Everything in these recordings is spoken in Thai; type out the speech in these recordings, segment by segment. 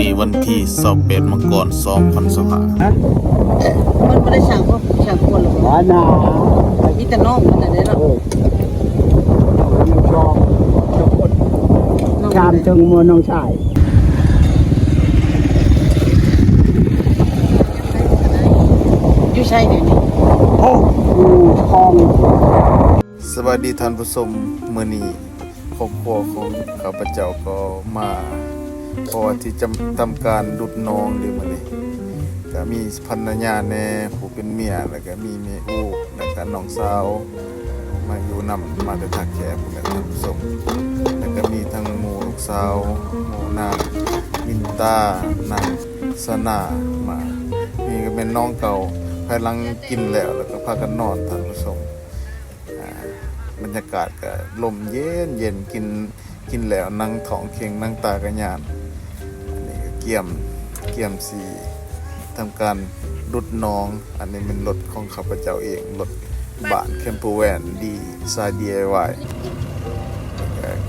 นี้วันที่28 มังกร 2025มันไม่ได้สั่งว่าสั่งคนหรอก หวานนา มีแต่น้องมันอะไรเนาะ ยังชอบคน น้อง ชามจึงมัวน้องชาย อยู่ใช่เดี๋ยวนี้ โอ้อยู่คลอง สวัสดีท่านผู้ชมมื้อนี้ครอบครัวของข้าพเจ้าก็มาพอที่จะทำการดุดน้องดีมื้อนี้ก็มีภรรยาแน่ผู้เป็นเมียแล้วก็มีแม่อูแล้วก็น้องสาวมาอยู่นำมาแต่ทักแก่พุ่นแหละท่านผู้ชมแล้วก็มีทั้งหมู่ลูกสาวหมู่นางมินตานางสนามานี่ก็เป็นน้องเก่าภายหลังกินแล้วก็พากันนอนท่านผู้ชมบรรยากาศก็ลมเย็นเย็นกินแล้วนั่งท้องเคียงนั่งตากระยานอันนี้ก็เกี่ยมสีทำการรุดน้องอันนี้เป็นรถของข้าพเจ้าเองรถบ้านแคมเปอร์แวนดีซา DIY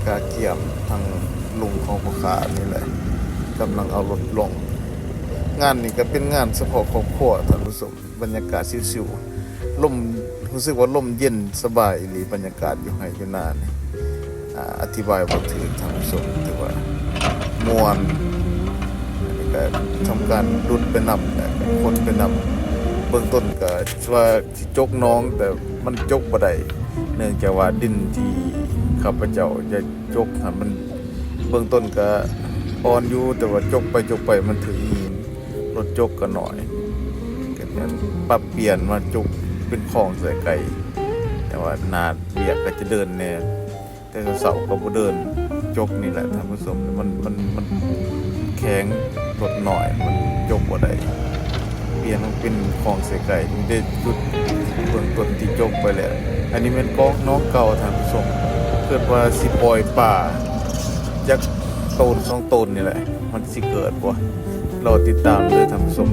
กาเกี่ยมทางลุงของพ่อค้านี่แหละกำลังเอารถลงงานนี้ก็เป็นงานเฉพาะครอบครัวท่านผู้ชมบรรยากาศชิวๆลมรู้สึกว่าลมเย็นสบายหรือบรรยากาศอยู่ให้อยู่นานอธิบายบ่ถึงท่านผู้ชมถือว่ามวนก็ทำการดุดไปนำแต่คนไปนำเบื้องต้นก็ว่าสิจกน้องแต่มันจกบ่ได้เนื่องจากว่าดินที่ข้าพเจ้าจะจกมันเบื้องต้นก็อ่อนอยู่แต่ว่าจกไปมันถึงรถจกก็หน่อยก็นั้นปรับเปลี่ยนมาจกเป็นของใส่ไก่แต่ว่านาเบียกก็จะเดินแน่แต่เสาก็บ่เดินจกนี่แหละท่านผู้ชมมันแข็งรถหน่อยมันจกบ่ได้เปลี่ยนมันเป็นของใส่ไก่มีได้จุดเบื้องต้นที่จกไปแล้วอันนี้เป็นกองน้องเก่าท่านผู้ชมเกิดว่าสิปล่อยป่าจักต้น2ต้นนี่แหละมันสิเกิดบ่รอติดตามเด้อท่านผู้ชม